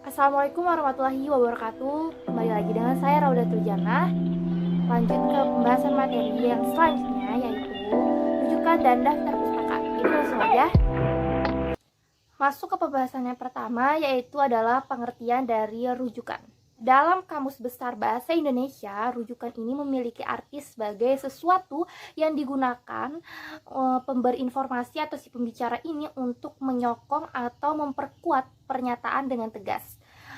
Assalamualaikum warahmatullahi wabarakatuh. Kembali lagi dengan saya Raudatul Jannah. Lanjut ke pembahasan materi yang selanjutnya, yaitu rujukan dan daftar pustaka. Jadi langsung aja masuk ke pembahasan yang pertama, yaitu adalah pengertian dari rujukan. Dalam Kamus Besar Bahasa Indonesia, rujukan ini memiliki arti sebagai sesuatu yang digunakan pemberi informasi atau si pembicara ini untuk menyokong atau memperkuat pernyataan dengan tegas.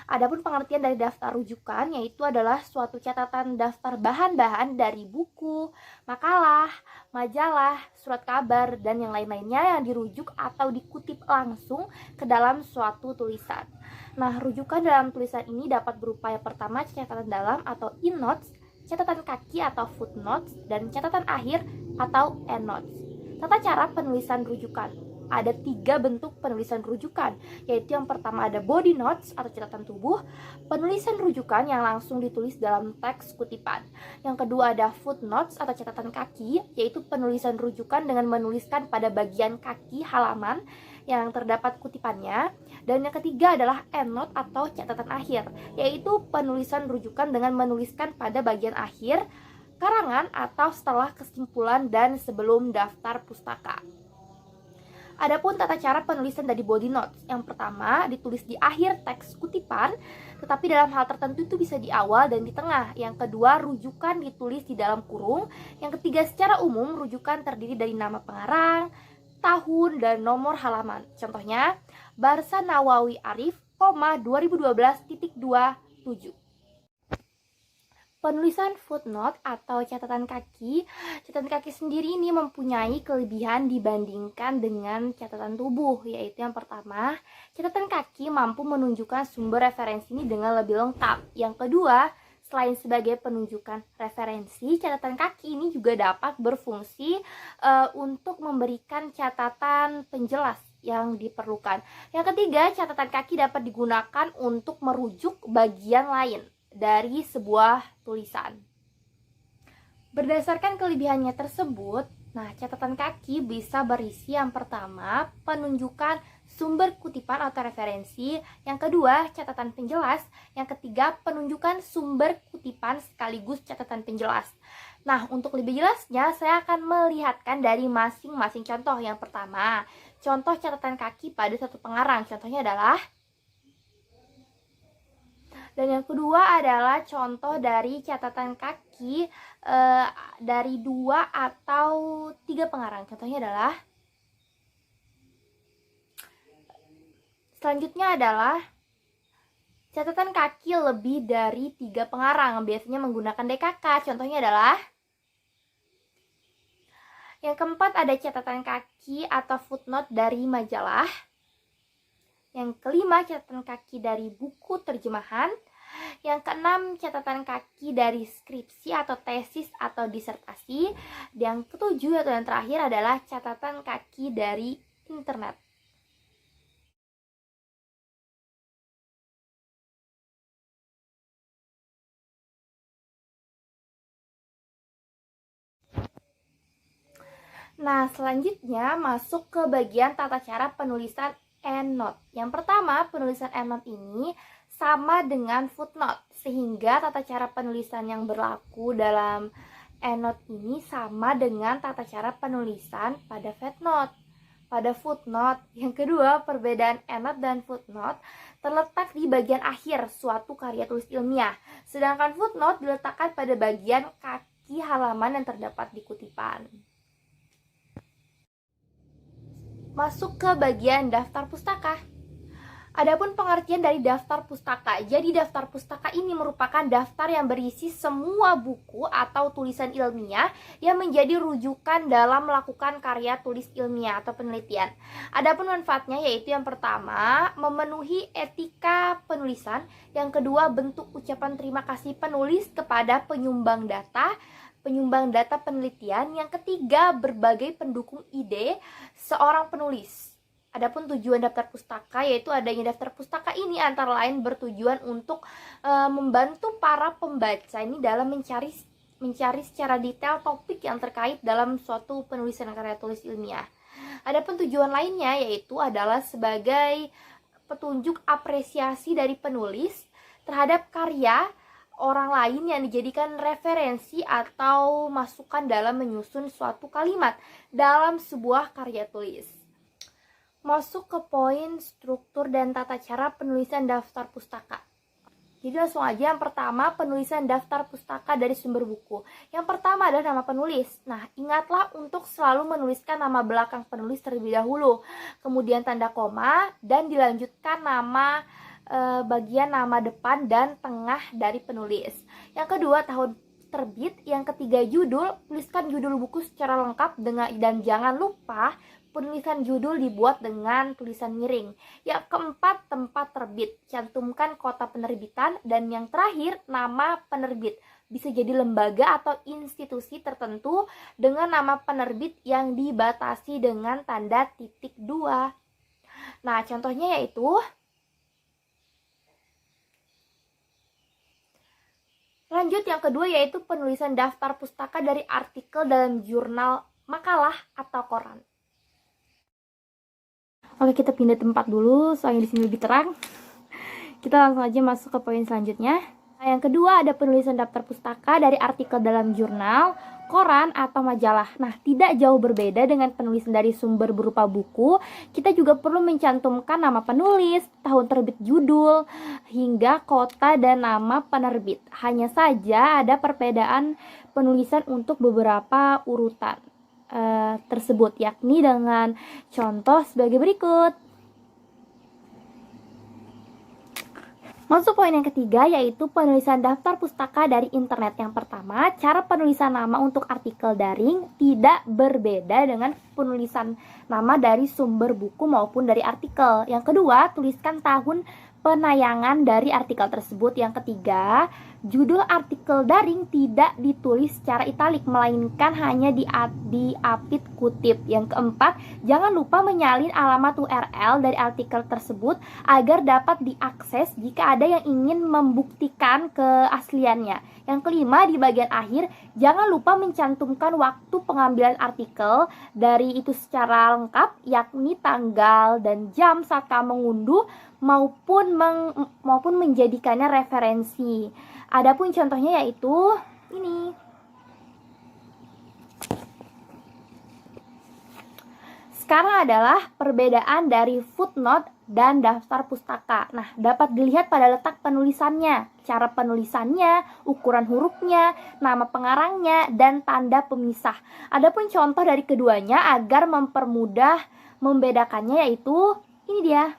Adapun pengertian dari daftar rujukan yaitu adalah suatu catatan daftar bahan-bahan dari buku, makalah, majalah, surat kabar, dan yang lain-lainnya yang dirujuk atau dikutip langsung ke dalam suatu tulisan. Nah, rujukan dalam tulisan ini dapat berupa yang pertama catatan dalam atau in-notes, catatan kaki atau footnotes, dan catatan akhir atau endnotes. Tata cara penulisan rujukan. Ada 3 bentuk penulisan rujukan, yaitu yang pertama ada body notes atau catatan tubuh, penulisan rujukan yang langsung ditulis dalam teks kutipan. Yang kedua ada footnotes atau catatan kaki, yaitu penulisan rujukan dengan menuliskan pada bagian kaki halaman yang terdapat kutipannya. Dan yang ketiga adalah endnote atau catatan akhir, yaitu penulisan rujukan dengan menuliskan pada bagian akhir karangan atau setelah kesimpulan dan sebelum daftar pustaka. Adapun tata cara penulisan dari body notes, yang pertama ditulis di akhir teks kutipan, tetapi dalam hal tertentu itu bisa di awal dan di tengah. Yang kedua, rujukan ditulis di dalam kurung. Yang ketiga, secara umum rujukan terdiri dari nama pengarang, tahun, dan nomor halaman. Contohnya, Barsa Nawawi Arif, 2012.27. Penulisan footnote atau catatan kaki sendiri ini mempunyai kelebihan dibandingkan dengan catatan tubuh, yaitu yang pertama, catatan kaki mampu menunjukkan sumber referensi ini dengan lebih lengkap. Yang kedua, selain sebagai penunjukan referensi, catatan kaki ini juga dapat berfungsi untuk memberikan catatan penjelas yang diperlukan. Yang ketiga, catatan kaki dapat digunakan untuk merujuk bagian lain dari sebuah tulisan. Berdasarkan kelebihannya tersebut, catatan kaki bisa berisi yang pertama, penunjukan sumber kutipan atau referensi, yang kedua, catatan penjelas, yang ketiga, penunjukan sumber kutipan sekaligus catatan penjelas. Nah, untuk lebih jelasnya, saya akan melihatkan dari masing-masing contoh. Yang pertama, contoh catatan kaki pada satu pengarang, contohnya adalah. Dan yang kedua adalah contoh dari catatan kaki dari 2 atau 3 pengarang. Contohnya adalah, selanjutnya adalah catatan kaki lebih dari 3 pengarang, biasanya menggunakan DKK. Contohnya adalah, yang keempat ada catatan kaki atau footnote dari majalah. Yang kelima, catatan kaki dari buku terjemahan. Yang keenam, catatan kaki dari skripsi atau tesis atau disertasi. Yang ketujuh atau yang terakhir adalah catatan kaki dari internet. Nah, selanjutnya masuk ke bagian tata cara penulisan endnote. Yang pertama, penulisan endnote ini sama dengan footnote, sehingga tata cara penulisan yang berlaku dalam endnote ini sama dengan tata cara penulisan pada footnote. Yang kedua, perbedaan endnote dan footnote terletak di bagian akhir suatu karya tulis ilmiah, sedangkan footnote diletakkan pada bagian kaki halaman yang terdapat di kutipan. Masuk ke bagian daftar pustaka. Adapun pengertian dari daftar pustaka. Jadi daftar pustaka ini merupakan daftar yang berisi semua buku atau tulisan ilmiah yang menjadi rujukan dalam melakukan karya tulis ilmiah atau penelitian. Adapun manfaatnya yaitu yang pertama, memenuhi etika penulisan. Yang kedua, bentuk ucapan terima kasih penulis kepada penyumbang data penelitian. Yang ketiga, berbagai pendukung ide seorang penulis. Adapun tujuan daftar pustaka yaitu adanya daftar pustaka ini antara lain bertujuan untuk membantu para pembaca ini dalam mencari secara detail topik yang terkait dalam suatu penulisan karya tulis ilmiah. Adapun tujuan lainnya yaitu adalah sebagai petunjuk apresiasi dari penulis terhadap karya orang lain yang dijadikan referensi atau masukan dalam menyusun suatu kalimat dalam sebuah karya tulis. Masuk ke poin struktur dan tata cara penulisan daftar pustaka. Jadi langsung aja, yang pertama, penulisan daftar pustaka dari sumber buku. Yang pertama adalah nama penulis. Nah, ingatlah untuk selalu menuliskan nama belakang penulis terlebih dahulu, kemudian tanda koma, dan dilanjutkan nama bagian nama depan dan tengah dari penulis. Yang kedua, tahun terbit. Yang ketiga, judul. Tuliskan judul buku secara lengkap dan jangan lupa penulisan judul dibuat dengan tulisan miring. Yang keempat, tempat terbit. Cantumkan kota penerbitan. Dan yang terakhir, nama penerbit. Bisa jadi lembaga atau institusi tertentu dengan nama penerbit yang dibatasi dengan tanda titik 2. Nah, contohnya yaitu lanjut, yang kedua yaitu penulisan daftar pustaka dari artikel dalam jurnal, makalah, atau koran. Oke, kita pindah tempat dulu soalnya di sini lebih terang. Kita langsung aja masuk ke poin selanjutnya. Nah, yang kedua ada penulisan daftar pustaka dari artikel dalam jurnal, koran, atau majalah. Nah, tidak jauh berbeda dengan penulisan dari sumber berupa buku. Kita juga perlu mencantumkan nama penulis, tahun terbit judul, hingga kota dan nama penerbit. Hanya saja ada perbedaan penulisan untuk beberapa urutan tersebut, yakni dengan contoh sebagai berikut. Masuk poin yang ketiga, yaitu penulisan daftar pustaka dari internet. Yang pertama, cara penulisan nama untuk artikel daring tidak berbeda dengan penulisan nama dari sumber buku maupun dari artikel. Yang kedua, tuliskan tahun penayangan dari artikel tersebut. Yang ketiga, judul artikel daring tidak ditulis secara italik, melainkan hanya diapit kutip. Yang keempat, jangan lupa menyalin alamat URL dari artikel tersebut agar dapat diakses jika ada yang ingin membuktikan keasliannya. Yang kelima, di bagian akhir, jangan lupa mencantumkan waktu pengambilan artikel dari itu secara lengkap, yakni tanggal dan jam saat kamu mengunduh maupun menjadikannya referensi. Adapun contohnya yaitu ini. Sekarang adalah perbedaan dari footnote dan daftar pustaka. Nah, dapat dilihat pada letak penulisannya, cara penulisannya, ukuran hurufnya, nama pengarangnya, dan tanda pemisah. Adapun contoh dari keduanya agar mempermudah membedakannya yaitu ini dia.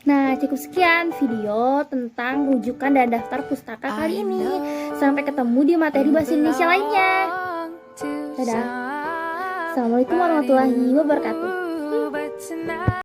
Nah, cukup sekian video tentang rujukan dan daftar pustaka kali ini. Sampai ketemu di materi bahasa Indonesia lainnya. Dadah. Assalamualaikum warahmatullahi wabarakatuh.